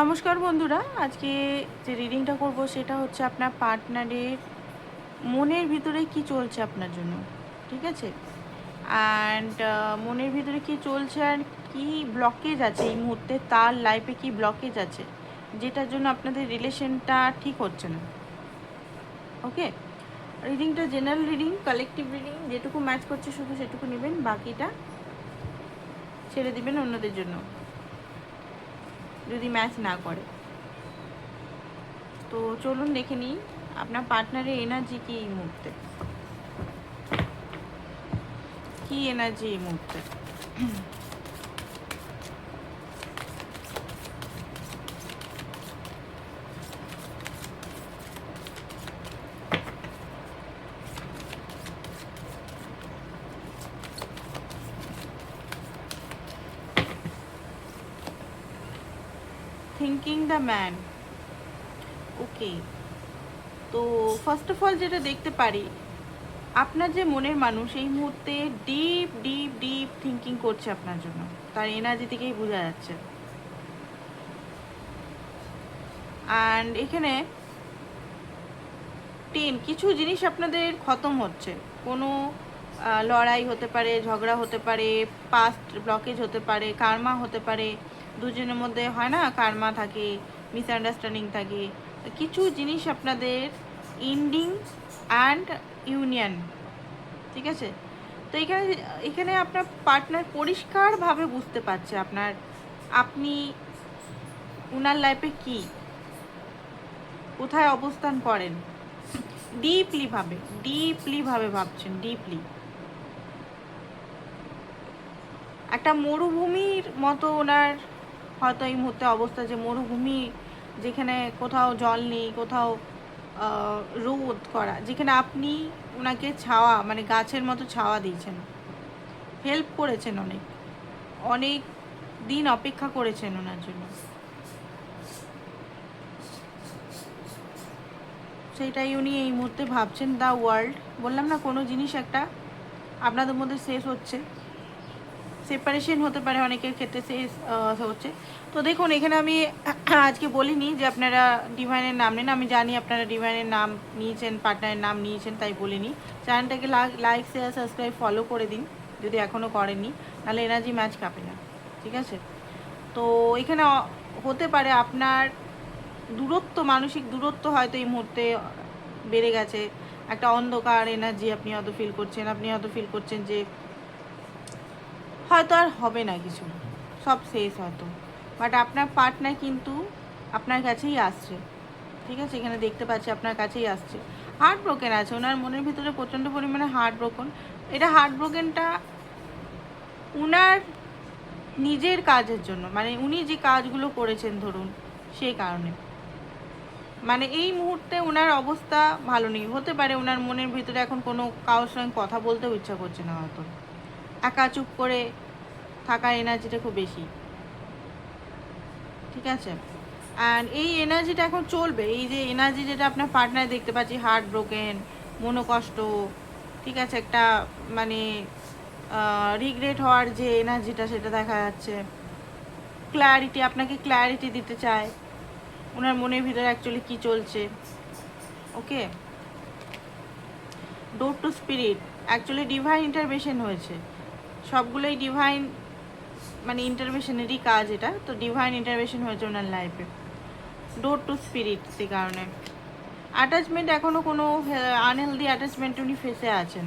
নমস্কার বন্ধুরা, আজকে যে রিডিংটা করব সেটা হচ্ছে আপনার পার্টনারের মনের ভিতরে কি চলছে আপনার জন্য। ঠিক আছে, অ্যান্ড মনের ভিতরে কি চলছে আর কি ব্লকেজ আছে এই মুহূর্তে, তার লাইফে কি ব্লকেজ আছে যেটার জন্য আপনাদের রিলেশনটা ঠিক হচ্ছে না। ওকে, রিডিংটা জেনারেল রিডিং, কালেকটিভ রিডিং, যেটুকু ম্যাচ করছে শুধু সেটুকু নেবেন, বাকিটা ছেড়ে দিবেন অন্যদের জন্য যদি ম্যাচ না করে। তো চলুন দেখে নিই আপনার পার্টনারের এনার্জি কি এই মুহূর্তে, কি এনার্জি এই মুহূর্তে। Thinking the man. ওকে, তো ফার্স্ট অফ অল যেটা দেখতে পারি, আপনার যে মনের মানুষ এই মুহূর্তে ডিপ ডিপ ডিপ থিঙ্কিং করছে আপনার জন্য, তার এনার্জি থেকেই বোঝা যাচ্ছে। অ্যান্ড এখানে কিছু জিনিস আপনাদের খতম হচ্ছে, কোনো লড়াই হতে পারে, ঝগড়া হতে পারে, পাস্ট ব্লকেজ হতে পারে, কার্মা হতে পারে। দুজনের মধ্যে হয় না, কার্মা থাকে, মিসআন্ডারস্ট্যান্ডিং থাকে, কিছু জিনিস আপনাদের ইন্ডিং অ্যান্ড ইউনিয়ন। ঠিক আছে, তো এখানে এখানে আপনার পার্টনার পরিষ্কারভাবে বুঝতে পারছে আপনি উনার লাইফে কি, কোথায় অবস্থান করেন, ডিপলি ভাবে ভাবছেন, ডিপলি। একটা মরুভূমির মতো ওনার হয়তো এই মুহূর্তে অবস্থা, যে মরুভূমি, যেখানে কোথাও জল নেই, কোথাও রোদ করা, যেখানে আপনি ওনাকে ছাওয়া, মানে গাছের মতো ছাওয়া দিয়েছেন, হেল্প করেছেন, অনেক অনেক দিন অপেক্ষা করেছেন ওনার জন্য। সেইটাই উনি এই মুহূর্তে ভাবছেন। দ্য ওয়ার্ল্ড, বললাম না, কোনো জিনিস একটা আপনাদের মধ্যে শেষ হচ্ছে, সেপারেশন হতে পারে অনেকের ক্ষেত্রে, শেষ হচ্ছে। তো দেখুন, এখানে আমি আজকে বলিনি যে আপনারা ডিভাইনের নাম নেন, আমি জানি আপনারা ডিভাইনের নাম নিয়েছেন, পার্টনারের নাম নিয়েছেন, তাই বলিনি। চ্যানেলটাকে লাইক শেয়ার সাবস্ক্রাইব ফলো করে দিন যদি এখনও করেননি, নাহলে এনার্জি ম্যাচ কাঁপে না। ঠিক আছে, তো এখানে হতে পারে আপনার দূরত্ব, মানসিক দূরত্ব হয়তো এই মুহূর্তে বেড়ে গেছে, একটা অন্ধকার এনার্জি আপনি হয়তো ফিল করছেন, ফিল করছেন যে হয়তো আর হবে না কিছু, সব শেষ হয়তো। বাট আপনার পার্টনার কিন্তু আপনার কাছেই আসছে। ঠিক আছে, এখানে দেখতে পাচ্ছি আপনার কাছেই আসছে। হার্ট ব্রোকেন আছে, ওনার মনের ভিতরে প্রচণ্ড পরিমাণে হার্ট ব্রোকেন। এটা হার্ট ব্রোকেনটা উনার নিজের কাজের জন্য, মানে উনি যে কাজগুলো করেছেন ধরুন সেই কারণে, মানে এই মুহূর্তে ওনার অবস্থা ভালো নেই। হতে পারে ওনার মনের ভিতরে এখন কোনো কারোর সঙ্গে কথা বলতেও ইচ্ছা করছে না, হয়তো একা চুপ করে থাকার এনার্জিটা খুব বেশি। ঠিক আছে, অ্যান্ড এই এনার্জিটা এখন চলবে, এই যে এনার্জি যেটা আপনার পার্টনার দেখতে পাচ্ছি, হার্ট ব্রোকেন, মনোকষ্ট, ঠিক আছে, একটা মানে রিগ্রেট হওয়ার যে এনার্জিটা সেটা দেখা যাচ্ছে। ক্ল্যারিটি, আপনাকে ক্ল্যারিটি দিতে চায় ওনার মনের ভিতরে অ্যাকচুয়ালি কী চলছে। Okay, door to spirit, actually divine intervention হয়েছে, সবগুলোই ডিভাইন মানে ইন্টারভেনশনেরই কাজ এটা, তো ডিভাইন ইন্টারভেনশন হয়েছে ওনার লাইফে। ডোর টু স্পিরিট, সে কারণে অ্যাটাচমেন্ট, এখনও কোনো আনহেলদি অ্যাটাচমেন্ট উনি ফেসে আছেন।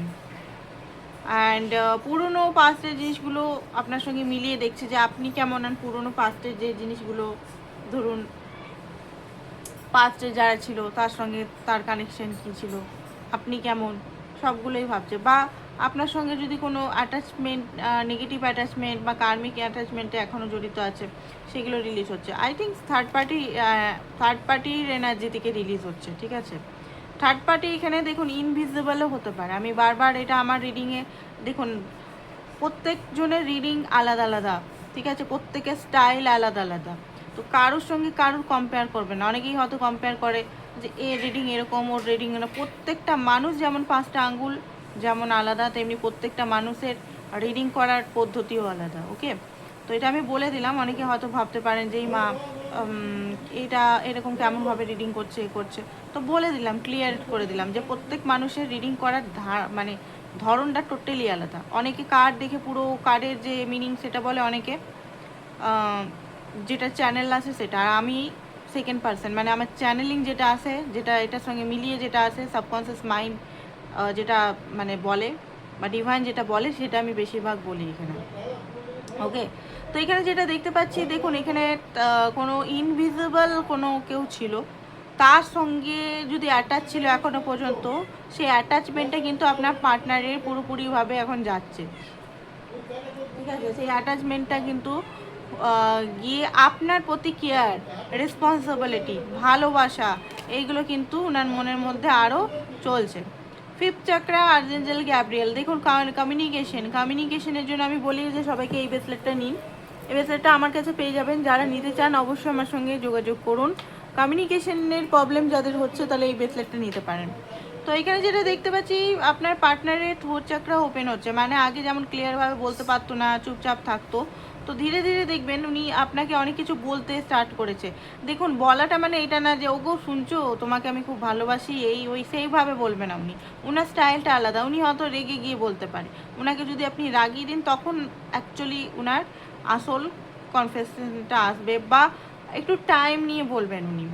অ্যান্ড পুরনো পাস্টের জিনিসগুলো আপনার সঙ্গে মিলিয়ে দেখছে যে আপনি কেমন, আর পুরনো পাস্টের যে জিনিসগুলো, ধরুন পাস্টে যারা ছিল তার সঙ্গে তার কানেকশন কী ছিল, আপনি কেমন, সবগুলোই ভাবছে। বা আপনার সঙ্গে যদি কোনো অ্যাটাচমেন্ট, নেগেটিভ অ্যাটাচমেন্ট বা কার্মিক অ্যাটাচমেন্টে এখনও জড়িত আছে, সেগুলো রিলিজ হচ্ছে। আই থিঙ্ক থার্ড পার্টির এনার্জি থেকে রিলিজ হচ্ছে। ঠিক আছে, থার্ড পার্টি এখানে দেখুন ইনভিজিবলও হতে পারে। আমি বারবার এটা আমার রিডিংয়ে দেখুন, প্রত্যেকজনের রিডিং আলাদা আলাদা, ঠিক আছে, প্রত্যেকের স্টাইল আলাদা আলাদা, তো কারোর সঙ্গে কারোর কম্পেয়ার করবে না। অনেকেই হয়তো কম্পেয়ার করে যে এর রিডিং এরকম, ওর রিডিং এরকম। প্রত্যেকটা মানুষ যেমন 5টা আঙ্গুল যেমন আলাদা, তেমনি প্রত্যেকটা মানুষের রিডিং করার পদ্ধতিও আলাদা। ওকে, তো এটা আমি বলে দিলাম, অনেকে হয়তো ভাবতে পারেন যে এই মা এটা এরকম কেমনভাবে রিডিং করছে এ করছে। তো বলে দিলাম, ক্লিয়ার করে দিলাম যে প্রত্যেক মানুষের রিডিং করার মানে ধরনটা টোটালি আলাদা। অনেকে কার্ড দেখে পুরো কার্ডের যে মিনিং সেটা বলে, অনেকে যেটা চ্যানেল আছে সেটা। আর আমি সেকেন্ড পার্সন, মানে আমার চ্যানেলিং যেটা আছে, যেটা এটার সঙ্গে মিলিয়ে যেটা আছে, সাবকনসিয়াস মাইন্ড যেটা মানে বলে বা ডিভাইন যেটা বলে, সেটা আমি বেশিরভাগ বলি এখানে। ওকে, তো এখানে যেটা দেখতে পাচ্ছি, দেখুন এখানে কোনো ইনভিজিবল কোনো কেউ ছিল, তার সঙ্গে যদি অ্যাটাচ ছিল এখনো পর্যন্ত, সেই অ্যাটাচমেন্টটা কিন্তু আপনার পার্টনারের পুরোপুরিভাবে এখন যাচ্ছে। ঠিক আছে, সেই অ্যাটাচমেন্টটা কিন্তু গিয়ে আপনার প্রতি কেয়ার, রেসপন্সিবিলিটি, ভালোবাসা, এইগুলো কিন্তু ওনার মনের মধ্যে আরও চলছে। Fifth chakra archangel Gabriel. দেখুন কমিউনিকেশনের জন্য আমি বলি যে সবাইকে এই ব্রেসলেটটা নিন। এই ব্রেসলেটটা আমার কাছে পেয়ে যাবেন, যারা নিতে চান অবশ্যই আমার সঙ্গে যোগাযোগ করুন। কমিউনিকেশনের প্রবলেম যাদের হচ্ছে তাহলে এই ব্রেসলেটটা নিতে পারেন। তো এখানে যেটা দেখতে পাচ্ছি, আপনার পার্টনারের থ্রোট চাকরা ওপেন হচ্ছে, মানে আগে যেমন ক্লিয়ারভাবে বলতে পারতো না, চুপচাপ থাকতো, তো ধীরে ধীরে দেখবেন উনি আপনাকে অনেক কিছু বলতে স্টার্ট করেছে। দেখুন বলাটা মানে এটা না যে ওগো শুনছো তোমাকে আমি খুব ভালোবাসি, এই ওই সেইভাবে বলবে না উনি। ওনার স্টাইলটা আলাদা। উনি হয়তো রেগে গিয়ে বলতে পারে, ওনাকে যদি আপনি রাগিয়ে দিন তখন অ্যাকচুয়ালি ওনার আসল কনফেশনটা আসবে, বা একটু টাইম নিয়ে বলবেন উনি।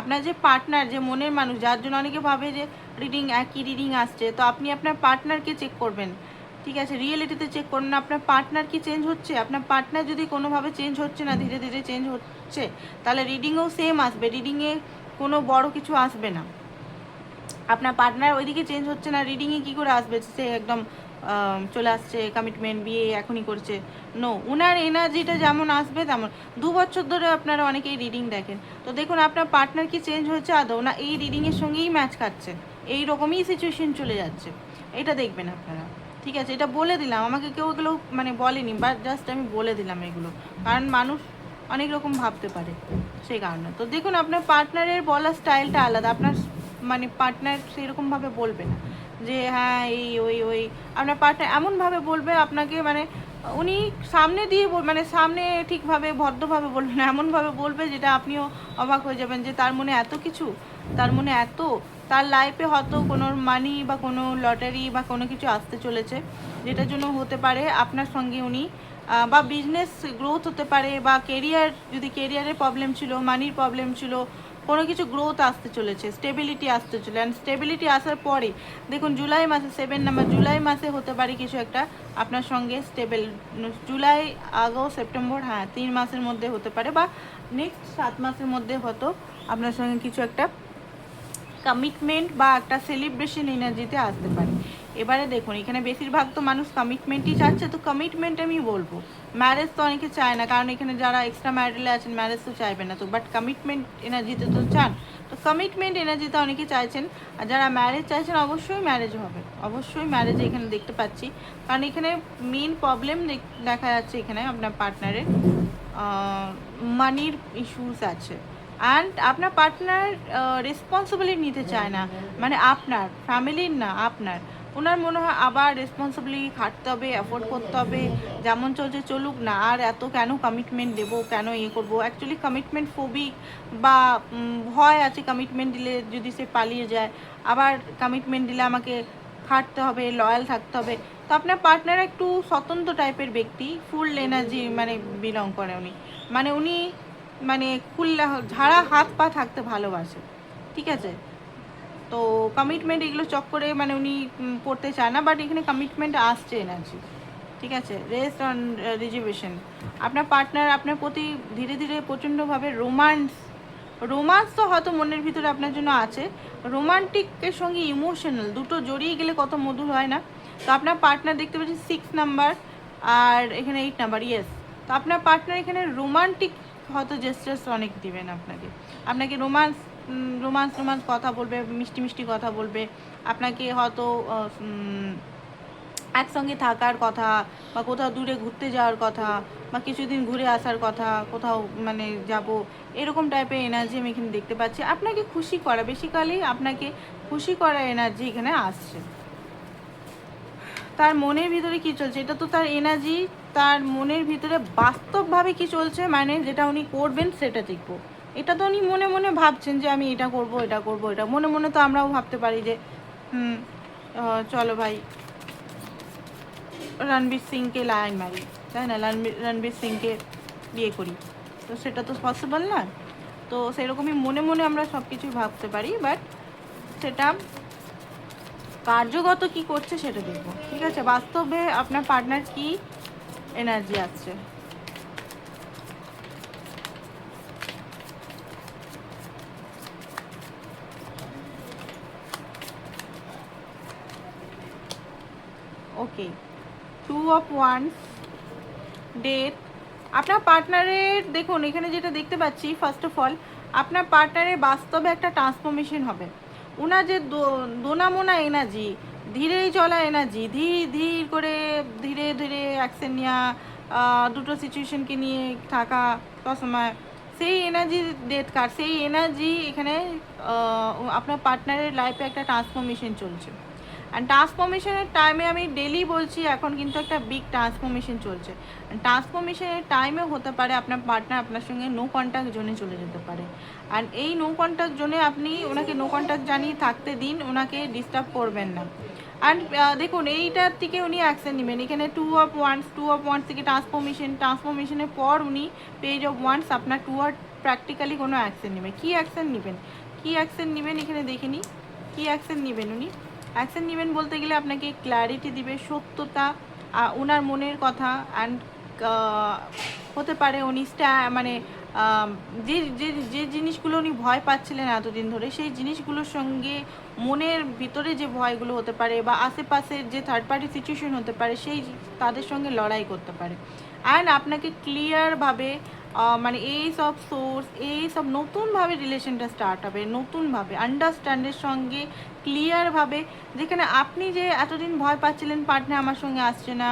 আপনার যে পার্টনার, যে মনের মানুষ, যার জন্য অনেকে ভাবে যে রিডিং একই রিডিং আসছে, তো আপনি আপনার পার্টনারকে চেক করবেন। ঠিক আছে, রিয়েলিটিতে চেক করুন আপনার পার্টনার কি চেঞ্জ হচ্ছে। আপনার পার্টনার যদি কোনোভাবে চেঞ্জ হচ্ছে না, ধীরে ধীরে চেঞ্জ হচ্ছে, তাহলে রিডিংয়েও সেম আসবে, রিডিংয়ে কোনো বড় কিছু আসবে না। আপনার পার্টনার ওইদিকে চেঞ্জ হচ্ছে না, রিডিংয়ে কী করে আসবে সে একদম চলে আসছে কমিটমেন্ট, বিয়ে এখনই করছে? নো, উনার এনার্জিটা যেমন আসবে তেমন। 2 বছর ধরে আপনারা অনেকেই রিডিং দেখেন, তো দেখুন আপনার পার্টনার কি চেঞ্জ হচ্ছে আদৌ, না এই রিডিংয়ের সঙ্গেই ম্যাচ খাচ্ছে, এই রকমই সিচুয়েশন চলে যাচ্ছে, এটা দেখবেন আপনারা। ঠিক আছে, এটা বলে দিলাম, আমাকে কেউ এগুলো মানে বলেনি, বাট জাস্ট আমি বলে দিলাম এগুলো, কারণ মানুষ অনেক রকম ভাবতে পারে, সেই কারণে। তো দেখুন আপনার পার্টনারের বলার স্টাইলটা আলাদা। আপনার মানে পার্টনার সেরকমভাবে বলবে না যে হ্যাঁ এই ওই ওই। আপনার পার্টনার এমনভাবে বলবে আপনাকে, মানে উনি সামনে দিয়ে মানে সামনে ঠিকভাবে ভদ্রভাবে বলবে না, এমনভাবে বলবে যেটা আপনিও অবাক হয়ে যাবেন যে তার মনে এত কিছু, তার মনে এত, তার লাইফে হয়তো কোনো মানি বা কোনো লটারি বা কোনো কিছু আসতে চলেছে, যেটার জন্য হতে পারে আপনার সঙ্গে উনি বা বিজনেস গ্রোথ হতে পারে, বা কেরিয়ার, যদি কেরিয়ারের প্রবলেম ছিল, মানির প্রবলেম ছিল, কোনো কিছু গ্রোথ আসতে চলেছে, স্টেবিলিটি আসতে চলে। অ্যান্ড স্টেবিলিটি আসার পরে দেখুন জুলাই মাসে 7 নাম্বার, জুলাই মাসে হতে পারে কিছু একটা আপনার সঙ্গে স্টেবল। জুলাই, আগস্ট, সেপ্টেম্বর, হ্যাঁ 3 মাসের মধ্যে হতে পারে, বা নেক্সট 7 মাসের মধ্যে হয়তো আপনার সঙ্গে কিছু একটা কমিটমেন্ট বা একটা সেলিব্রেশন এনার্জিতে আসতে পারে। এবারে দেখুন এখানে বেশিরভাগ তো মানুষ কমিটমেন্টই চাচ্ছে, তো কমিটমেন্ট আমি বলবো, ম্যারেজ তো অনেকে চায় না, কারণ এখানে যারা এক্সট্রা ম্যারিটালে আছেন ম্যারেজ তো চাইবে না, তো বাট কমিটমেন্ট এনার্জিতে তো চান, তো কমিটমেন্ট এনার্জিতে অনেকে চাইছেন। আর যারা ম্যারেজ চাইছেন অবশ্যই ম্যারেজ হবে, অবশ্যই ম্যারেজ এখানে দেখতে পাচ্ছি, কারণ এখানে মেন প্রবলেম দেখা যাচ্ছে এখানে আপনার পার্টনারের মানির ইস্যুস আছে। অ্যান্ড আপনার পার্টনার রেসপন্সিবিলিটি নিতে চায় না, মানে আপনার ফ্যামিলির না, আপনার। ওনার মনে হয় আবার রেসপন্সিবিলিটি খাটতে হবে, অ্যাফোর্ড করতে হবে, যেমন চলছে চলুক না, আর এত কেন কমিটমেন্ট দেবো, কেন ইয়ে করবো। অ্যাকচুয়ালি কমিটমেন্ট ফোবিক বা ভয় আছে, কমিটমেন্ট দিলে যদি সে পালিয়ে যায়, আবার কমিটমেন্ট দিলে আমাকে খাটতে হবে, লয়াল থাকতে হবে। তো আপনার পার্টনার একটু স্বতন্ত্র টাইপের ব্যক্তি, ফুল এনার্জি মানে বিলং করে উনি, মানে উনি মানে খুললা ঝাড়া হাত পা থাকতে ভালোবাসে। ঠিক আছে, তো কমিটমেন্ট এগুলো চক্করে মানে উনি পড়তে চায় না, বাট এখানে কমিটমেন্ট আসছে এনার্জি। ঠিক আছে, রেস্ট অন রিজার্ভেশন। আপনার পার্টনার আপনার প্রতি ধীরে ধীরে প্রচণ্ডভাবে রোমান্স তো হয়তো মনের ভিতরে আপনার জন্য আছে, রোমান্টিকের সঙ্গে ইমোশনাল দুটো জড়িয়ে গেলে কত মধুর হয় না। তো আপনার পার্টনার দেখতে পাচ্ছি 6 নাম্বার আর এখানে 8 নাম্বার, ইয়েস। তো আপনার পার্টনার এখানে রোমান্টিক হয়তো জেস্টার্স অনেক দিবেন আপনাকে, আপনাকে রোমান্স রোমান্স রোমান্স কথা বলবে, মিষ্টি মিষ্টি কথা বলবে, আপনাকে হয়তো একসঙ্গে থাকার কথা, বা কোথাও দূরে ঘুরতে যাওয়ার কথা, বা কিছুদিন ঘুরে আসার কথা, কোথাও মানে যাব, এরকম টাইপের এনার্জি আমি এখানে দেখতে পাচ্ছি। আপনাকে খুশি করা, বেসিক্যালি আপনাকে খুশি করা এনার্জি এখানে আসছে। তার মনের ভিতরে কি চলছে, এটা তো তার এনার্জি। তার মনের ভিতরে বাস্তবভাবে কি চলছে, মানে যেটা উনি করবেন সেটা দেখবো। এটা তো উনি মনে মনে ভাবছেন যে আমি এটা করব, এটা করব, এটা মনে মনে তো আমরাও ভাবতে পারি যে চলো ভাই রণবীর সিংকে লাইন মারি, তাই না, রণবীর সিংকে বিয়ে করি, তো সেটা তো পসিবল না। তো সেরকমই মনে মনে আমরা সব কিছুই ভাবতে পারি, বাট সেটা কার্যগত কি করছে সেটা দেখবো। ঠিক আছে, বাস্তবে আপনার পার্টনার কি এনার্জি আসছে। ওকে, 2 of Wands, ডেথ। আপনার পার্টনারের দেখুন এখানে যেটা দেখতে পাচ্ছি, ফার্স্ট অফ অল আপনার পার্টনারের বাস্তবে একটা ট্রান্সফরমেশন হবে। ওনার যে দোনামোনা এনার্জি, ধীরেই চলা এনার্জি, ধীর ধীর করে ধীরে ধীরে অ্যাকশন নেওয়া, দুটো সিচুয়েশনকে নিয়ে থাকা সবসময়, সেই এনার্জি ডেথ কার্ড, সেই এনার্জি এখানে আপনার পার্টনারের লাইফে একটা ট্রান্সফরমেশন চলছে। অ্যান্ড ট্রান্সফরমেশনের টাইমে আমি ডেলি বলছি, এখন কিন্তু একটা বিগ ট্রান্সফরমেশন চলছে। ট্রান্সফরমেশনের টাইমে হতে পারে আপনার পার্টনার আপনার সঙ্গে নো কন্ট্যাক্ট জোনে চলে যেতে পারে। অ্যান্ড এই নো কন্ট্যাক্ট জোনে আপনি ওনাকে নো কন্ট্যাক্ট জানিয়ে থাকতে দিন, ওনাকে ডিস্টার্ব করবেন না। অ্যান্ড দেখুন এইটার থেকে উনি অ্যাকশন নেবেন। এখানে 2 of Wands থেকে ট্রান্সফরমেশনের পর উনি পেজ অফ ওয়ান্স আপনার টুয়ার্ড প্র্যাকটিক্যালি কোনো অ্যাকশন নেবেন। কী অ্যাকশন নেবেন, কী অ্যাকশন নেবেন এখানে দেখে নিই। কী অ্যাকশন নেবেন উনি, অ্যাকশন নেবেন বলতে গেলে আপনাকে ক্ল্যারিটি দিবে, সত্যতা, ওনার মনের কথা। অ্যান্ড হতে পারে উনি মানে যে যে যে জিনিসগুলো উনি ভয় পাচ্ছিলেন এতদিন ধরে, সেই জিনিসগুলোর সঙ্গে মনের ভিতরে যে ভয়গুলো হতে পারে বা আশেপাশের যে থার্ড পার্টি সিচুয়েশন হতে পারে, সেই তাদের সঙ্গে লড়াই করতে পারে। অ্যান্ড আপনাকে ক্লিয়ারভাবে মানে এই সব সোর্স, এই সব নতুনভাবে রিলেশনটা স্টার্ট হবে, নতুনভাবে আন্ডারস্ট্যান্ডের সঙ্গে ক্লিয়ারভাবে। যেখানে আপনি যে এতদিন ভয় পাচ্ছিলেন পার্টনার আমার সঙ্গে আসছে না,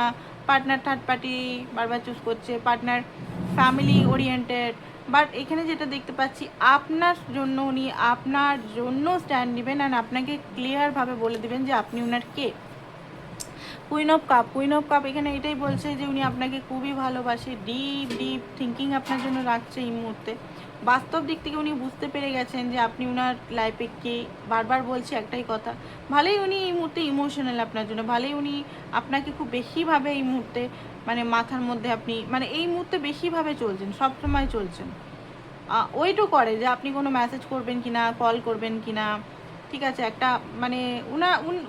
পার্টনার থার্ড পার্টি বারবার চুজ করছে, পার্টনার ফ্যামিলি ওরিয়েন্টেড, বাট এখানে যেটা দেখতে পাচ্ছি আপনার জন্য উনি আপনার জন্য স্ট্যান্ড নেবেন। অ্যান্ড আপনাকে ক্লিয়ারভাবে বলে দেবেন যে আপনি ওনার কে। কুইন অফ কাপ এখানে এটাই বলছে যে উনি আপনাকে খুবই ভালোবাসে, ডিপ ডিপ থিঙ্কিং আপনার জন্য রাখছে এই মুহূর্তে। বাস্তব দিক থেকে উনি বুঝতে পেরে গেছেন যে আপনি ওনার লাইফে কে। বারবার বলছে একটাই কথা, ভালোই উনি এই মুহূর্তে ইমোশনাল আপনার জন্য, ভালোই উনি আপনাকে খুব বেশিভাবে এই মুহূর্তে মানে মাথার মধ্যে আপনি মানে এই মুহূর্তে বেশিভাবে চলছেন, সবসময় চলছেন। ওইটু করে যে আপনি কোনো মেসেজ করবেন কি না, কল করবেন কি না। ঠিক আছে, একটা মানে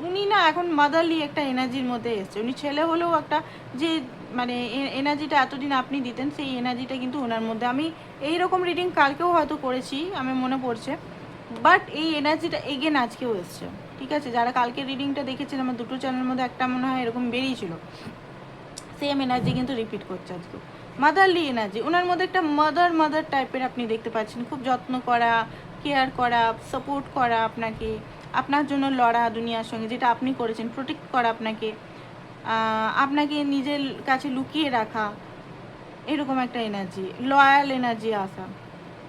উনি না এখন মাদারলি একটা এনার্জির মধ্যে এসছে। উনি ছেলে হলেও একটা যে মানে এনার্জিটা এতদিন আপনি দিতেন, সেই এনার্জিটা কিন্তু ওনার মধ্যে। আমি এই রকম রিডিং কালকেও হয়তো করেছি, আমার মনে পড়ছে, বাট এই এনার্জিটা এগেন আজকেও এসছে। ঠিক আছে, যারা কালকে রিডিংটা দেখেছেন আমার দুটো চ্যানেলের মধ্যে একটা মনে হয় এরকম বেরিয়েছিল, সেম এনার্জি কিন্তু রিপিট করছে আজকে। মাদারলি এনার্জি ওনার মধ্যে, একটা মাদার টাইপের আপনি দেখতে পাচ্ছেন, খুব যত্ন করা, কেয়ার করা, সাপোর্ট করা আপনাকে, আপনার জন্য লড়া দুনিয়ার সঙ্গে, যেটা আপনি করেছেন, প্রোটেক্ট করা আপনাকে, আপনাকে নিজের কাছে লুকিয়ে রাখা, এরকম একটা এনার্জি, লয়াল এনার্জি আসা।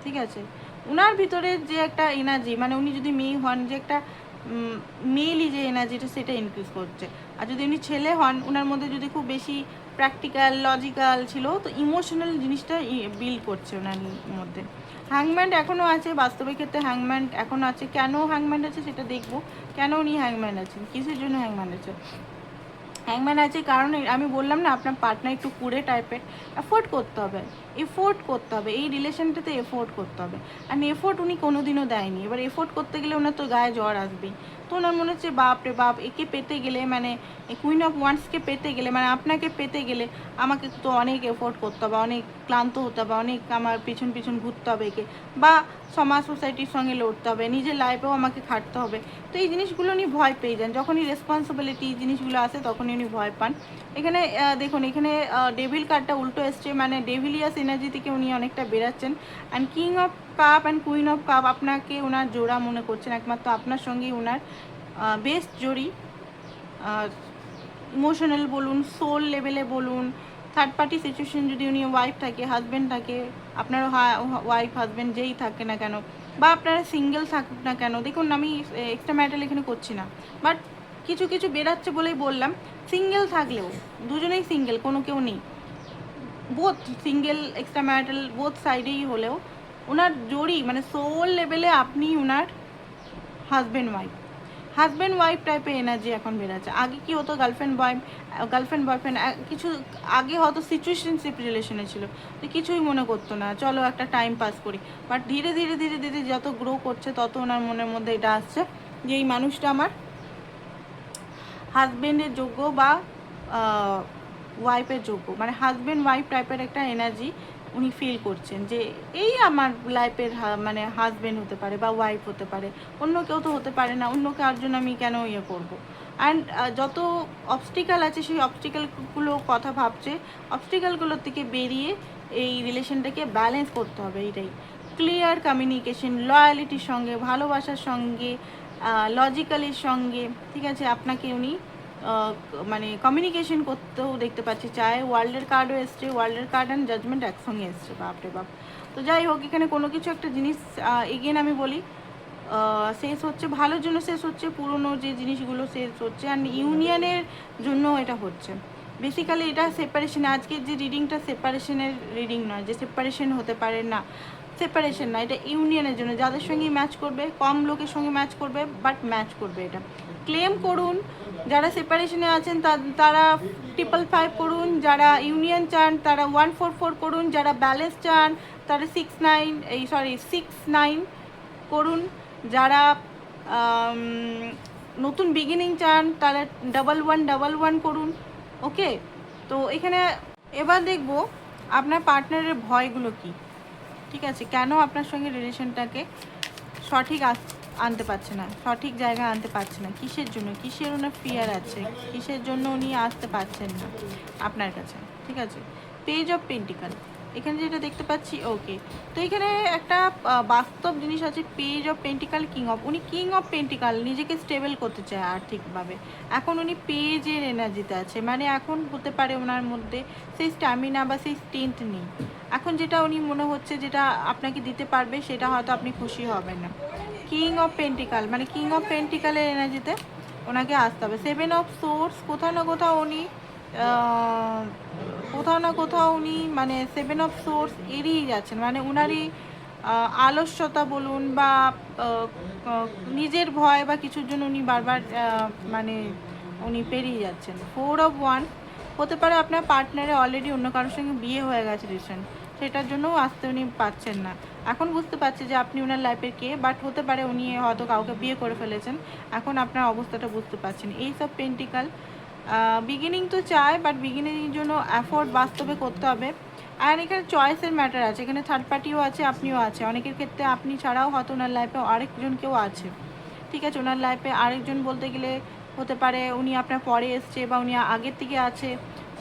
ঠিক আছে, ওনার ভিতরে যে একটা এনার্জি, মানে উনি যদি মেয়ে হন, যে একটা মেয়েলি যে এনার্জিটা সেটা ইনক্রিজ করছে। আর যদি উনি ছেলে হন, ওনার মধ্যে যদি খুব বেশি প্র্যাকটিক্যাল লজিক্যাল ছিল, তো ইমোশনাল জিনিসটা বিল্ড করছে ওনার মধ্যে। হ্যাংম্যান এখনও আছে, বাস্তবের ক্ষেত্রে হ্যাংম্যান এখনও আছে। কেন হ্যাংম্যান আছে সেটা দেখবো, কেন উনি হ্যাংম্যান আছেন, কিসের জন্য হ্যাংম্যান আছে। হ্যাংম্যান আছে কারণ আমি বললাম না, আপনার পার্টনার একটু কুড়ে টাইপের, এফোর্ট করতে হবে, এই রিলেশনটাতে এফোর্ট করতে হবে। আর এফোর্ট উনি কোনোদিনও দেয়নি। এবার এফোর্ট করতে গেলে ওনার তো গায়ে জ্বর আসবেই। তো ওনার মনে হচ্ছে বাপ রে বাপ, একে পেতে গেলে মানে কুইন অফ ওয়ান্সকে পেতে গেলে, মানে আপনাকে পেতে গেলে আমাকে তো অনেক এফোর্ট করতে হবে, অনেক ক্লান্ত হতে হবে, অনেক আমার পিছন পিছন ঘুরতে হবে একে, বা সমাজ সোসাইটির সঙ্গে লড়তে হবে, নিজের লাইফেও আমাকে খাটতে হবে। তো এই জিনিসগুলো উনি ভয় পেয়ে যান, যখনই রেসপন্সিবিলিটি জিনিসগুলো আসে তখনই উনি ভয় পান। এখানে দেখুন, এখানে ডেভিল কার্ডটা উল্টো এসছে, মানে ডেভিলিয়াস এনার্জি থেকে উনি অনেকটা বেরাচ্ছেন। And king of cup and queen of cup আপনাকে ওনার জোড়া মনে করছেন, একমাত্র আপনার সঙ্গেই ওনার বেস্ট জড়ি। ইমোশনাল বলুন, সোল লেভেলে বলুন, থার্ড পার্টি সিচুয়েশন যদি উনি ওয়াইফ থাকে, হাজব্যান্ড থাকে, আপনারও ওয়াইফ হাজব্যান্ড যেই থাকে না কেন, বা আপনারা সিঙ্গেল থাকুক না কেন, দেখুন আমি এক্সট্রা ম্যাটার এখানে করছি না, বাট কিছু কিছু বেরাচ্ছে বলেই বললাম। সিঙ্গেল থাকলেও দুজনেই সিঙ্গেল, কোনো কেউ নেই, both single extra marital both সাইডেই হলেও ওনার জড়ি মানে সোল লেভেলে আপনি ওনার হাজব্যান্ড ওয়াইফ টাইপের এনার্জি এখন বেরাচ্ছে। আগে কি হতো, গার্লফ্রেন্ড বয়ফ্রেন্ড কিছু আগে হয়তো সিচুয়েশনশিপ রিলেশনে ছিল, তো কিছুই মনে করতো না, চলো একটা টাইম পাস করি। বাট ধীরে ধীরে ধীরে ধীরে যত গ্রো করছে তত ওনার মনের মধ্যে এটা আসছে যে এই মানুষটা আমার হাজব্যান্ডের যোগ্য বা ওয়াইফের যোগ্য, মানে হাজব্যান্ড ওয়াইফ টাইপের একটা এনার্জি উনি ফিল করছেন যে এই আমার লাইফের মানে হাজব্যান্ড হতে পারে বা ওয়াইফ হতে পারে, অন্য কেউ তো হতে পারে না, অন্য কার জন্য আমি কেন ইয়ে করবো। অ্যান্ড যত অবস্টিক্যাল আছে সেই অবস্টিক্যালগুলো কথা ভাবছে, অবস্টিক্যালগুলোর থেকে বেরিয়ে এই রিলেশনটাকে ব্যালেন্স করতে হবে। এইটাই ক্লিয়ার কমিউনিকেশন, লয়ালিটির সঙ্গে, ভালোবাসার সঙ্গে, লজিক্যালির সঙ্গে, ঠিক আছে, আপনাকে উনি মানে কমিউনিকেশন করতেও দেখতে পাচ্ছি। চায় ওয়ার্ল্ডের কার্ডও এসছে, ওয়ার্ল্ডের কার্ড অ্যান্ড জাজমেন্ট একসঙ্গে এসছে, বাপরে বাপ। তো যাই হোক, এখানে কোনো কিছু একটা জিনিস এগেন আমি বলি শেষ হচ্ছে, ভালোর জন্য শেষ হচ্ছে, পুরনো যে জিনিসগুলো শেষ হচ্ছে, অ্যান্ড ইউনিয়নের জন্য এটা হচ্ছে। বেসিক্যালি এটা সেপারেশনে, আজকের যে রিডিংটা সেপারেশনের রিডিং নয়, যে সেপারেশন হতে পারে না, সেপারেশন না, এটা ইউনিয়নের জন্য। যাদের সঙ্গে ম্যাচ করবে, কম লোকের সঙ্গে ম্যাচ করবে, বাট ম্যাচ করবে। এটা ক্লেম করুন, যারা সেপারেশনে আছেন তারা 555 করুন, যারা ইউনিয়ন চান তারা 144 করুন, যারা ব্যালেন্স চান তারা 69 করুন, যারা নতুন বিগিনিং চান তারা 1111 করুন। ওকে, তো এখানে এবার দেখব আপনার পার্টনারের ভয়গুলো কি, ঠিক আছে, কেন আপনার সঙ্গে রিলেশনটাকে সঠিক আনতে পারছে না, সঠিক জায়গায় আনতে পারছে না, কিসের জন্য, কিসের ওনার ফিয়ার আছে, কিসের জন্য উনি আসতে পারছেন না আপনার কাছে। ঠিক আছে, পেজ অফ পেন্টিকাল এখানে যেটা দেখতে পাচ্ছি। ওকে, তো এখানে একটা বাস্তব জিনিস আছে, পেজ অফ পেন্টিকাল, উনি কিং অফ পেন্টিকাল, নিজেকে স্টেবল করতে চায় আর্থিকভাবে। এখন উনি পেজের এনার্জিতে আছে, মানে এখন হতে পারে ওনার মধ্যে সেই স্ট্যামিনা বা সেই স্ট্রেংথ নেই। এখন যেটা উনি মনে হচ্ছে যেটা আপনাকে দিতে পারবে সেটা হয়তো আপনি খুশি হবেন না। কিং অফ পেন্টিকাল মানে কিং অফ পেন্টিকালের এনার্জিতে ওনাকে আসতে হবে। 7 অফ সোর্স, কোথাও না কোথাও উনি মানে 7 অফ সোর্স এড়িয়ে যাচ্ছেন, মানে উনারই আলস্যতা বলুন বা নিজের ভয় বা কিছুর জন্য উনি বারবার মানে উনি পেরিয়ে যাচ্ছেন। 4 অফ ওয়ান, হতে পারে আপনার পার্টনারে অলরেডি অন্য কারোর সঙ্গে বিয়ে হয়ে গেছে রিসেন্ট, সেটার জন্যও আসতে উনি পাচ্ছেন না। এখন বুঝতে পারছে যে আপনি ওনার লাইফের কে, বাট হতে পারে উনি হয়তো কাউকে বিয়ে করে ফেলেছেন, এখন আপনার অবস্থাটা বুঝতে পারছেন। এই সব পেন্টিকাল বিগিনিং তো চায়, বাট বিগিনিংয়ের জন্য অ্যাফোর্ড বাস্তবে করতে হবে। আর এখানে চয়েসের ম্যাটার আছে, এখানে থার্ড পার্টিও আছে, আপনিও আছে, অনেকের ক্ষেত্রে আপনি ছাড়াও হয়তো ওনার লাইফে আরেকজন কেউ আছে। ঠিক আছে, ওনার লাইফে আরেকজন বলতে গেলে হতে পারে উনি আপনার পরে এসছে বা উনি আগের থেকে আছে,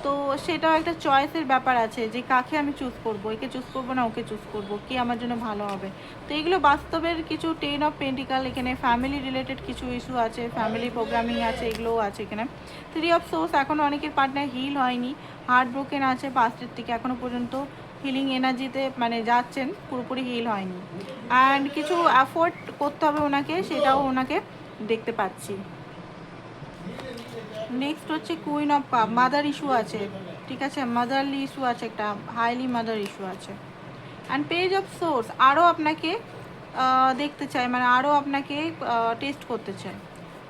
তো সেটাও একটা চয়েসের ব্যাপার আছে যে কাকে আমি চুজ করবো, একে চুজ করবো না ওকে চুজ করবো, কে আমার জন্য ভালো হবে। তো এগুলো বাস্তবের কিছু 10 অফ পেন্টিকাল, এখানে ফ্যামিলি রিলেটেড কিছু ইস্যু আছে, ফ্যামিলি প্রোগ্রামিং আছে, এগুলোও আছে এখানে। 3 অফ সোর্স, এখনও অনেকের পার্টনার হিল হয়নি, হার্ট ব্রোকেন আছে পাস্টের থেকে, এখনও পর্যন্ত হিলিং এনার্জিতে মানে যাচ্ছেন, পুরোপুরি হিল হয়নি। অ্যান্ড কিছু অ্যাফোর্ড করতে হবে ওনাকে, সেটাও ওনাকে দেখতে পাচ্ছি। নেক্সট হচ্ছে queen of cup, mother issue আছে, ঠিক আছে, মাদারলি ইস্যু আছে, একটা হাইলি মাদার ইস্যু আছে। অ্যান্ড পেজ অফ সোর্স, আরও আপনাকে দেখতে চায়, মানে আরও আপনাকে টেস্ট করতে চায়।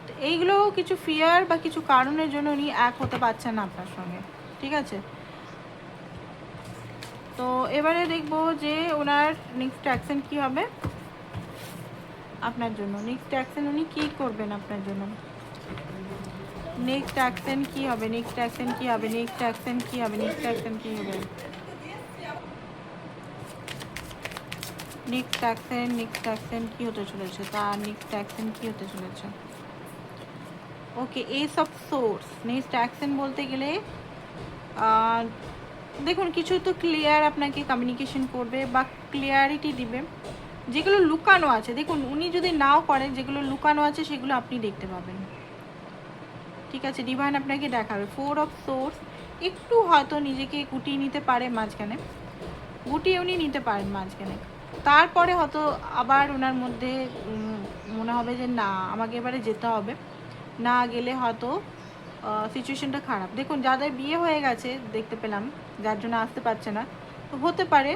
তো এইগুলো কিছু ফিয়ার বা কিছু কারণের জন্য উনি এক হতে পারছেন না আপনার সঙ্গে, ঠিক আছে। তো এবারে দেখবো যে ওনার নেক্সট অ্যাকশন কী হবে আপনার জন্য, নেক্সট অ্যাকশন উনি কী করবেন আপনার জন্য, নেক্সট অ্যাকশন কী হবে, নেক্সট অ্যাকশন কী হবে, নেক্সট অ্যাকশন কী হবে, নেক্সট অ্যাকশন কী হবে, নেক্সট অ্যাকশন কী হতে চলেছে, তার নেক্সট অ্যাকশন কী হতে চলেছে। Okay, ace of swords, next action বলতে গেলে দেখুন কিছু তো ক্লিয়ার আপনাকে কমিউনিকেশন করবে বা ক্লিয়ারিটি দিবে, যেগুলো লুকানো আছে। দেখুন উনি যদি নাও করেন, যেগুলো লুকানো আছে সেগুলো আপনি দেখতে পাবেন, ঠিক আছে, ডিভাইন আপনাকে দেখাবে। 4 অফ সোর্স, একটু হয়তো নিজেকে গুটিয়ে নিতে পারে মাঝখানে, গুটিয়ে উনি নিতে পারেন মাঝখানে, তারপরে হয়তো আবার ওনার মধ্যে মনে হবে যে না আমাকে এবারে যেতে হবে, না গেলে হয়তো সিচুয়েশনটা খারাপ। দেখুন যাদের বিয়ে হয়ে গেছে দেখতে পেলাম, যার জন্য আসতে পারছে না, তো হতে পারে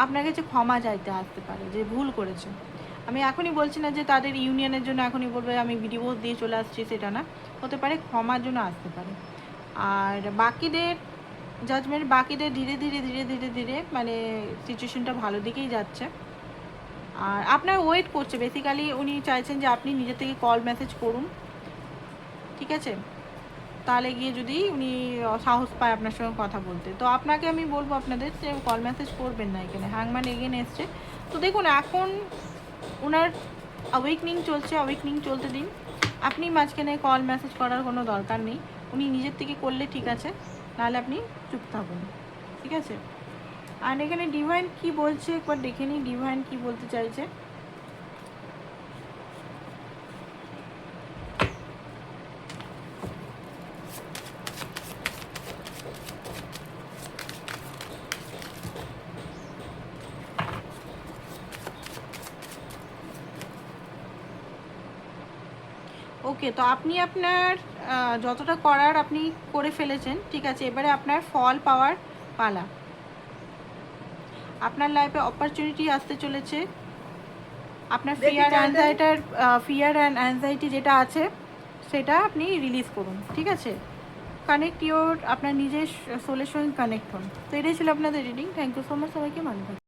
আপনার কাছে ক্ষমা চাইতে আসতে পারে যে ভুল করেছে। আমি এখনই বলছি না যে তাদের ইউনিয়নের জন্য এখনই বলবে আমি ডিভোর্স দিয়ে চলে আসছি, সেটা না, হতে পারে ক্ষমার জন্য আসতে পারে। আর বাকিদের জাজমেন্ট, বাকিদের ধীরে ধীরে ধীরে ধীরে ধীরে মানে সিচুয়েশনটা ভালো দিকেই যাচ্ছে। আর আপনার ওয়েট করছে বেসিক্যালি, উনি চাইছেন যে আপনি নিজে থেকে কল মেসেজ করুন, ঠিক আছে? তাহলে গিয়ে যদি উনি সাহস পায় আপনার সঙ্গে কথা বলতে, তো আপনাকে আমি বলবো আপনাদের যে কল মেসেজ করবেন না। এখানে হ্যাংম্যান এগেন এসছে, তো দেখুন এখন ওনার অ্যাওয়েকনিং চলছে, অ্যাওয়েকনিং চলতে দিন। আপনি মাঝখানে কল মেসেজ করার কোনো দরকার নেই, উনি নিজের থেকে করলে ঠিক আছে, নাহলে আপনি চুপ থাকুন, ঠিক আছে? আর এখানে ডিভাইন কি বলছে একবার দেখে নিই, ডিভাইন কি বলতে চাইছে। ওকে, তো আপনি আপনার যতটা করার আপনি করে ফেলেছেন, ঠিক আছে? এবারে আপনার ফল পাওয়ার পালা। আপনার লাইফে অপরচুনিটি আসতে চলেছে। আপনার ফিয়ার অ্যান্ড অ্যাংজাইটি যেটা আছে সেটা আপনি রিলিজ করুন, ঠিক আছে? কানেক্ট ইওর, আপনার নিজের সোলের সঙ্গে কানেক্ট হন। তো এটাই ছিল আপনাদের reading. Thank you so much, সবাইকে ভালো থাকুন।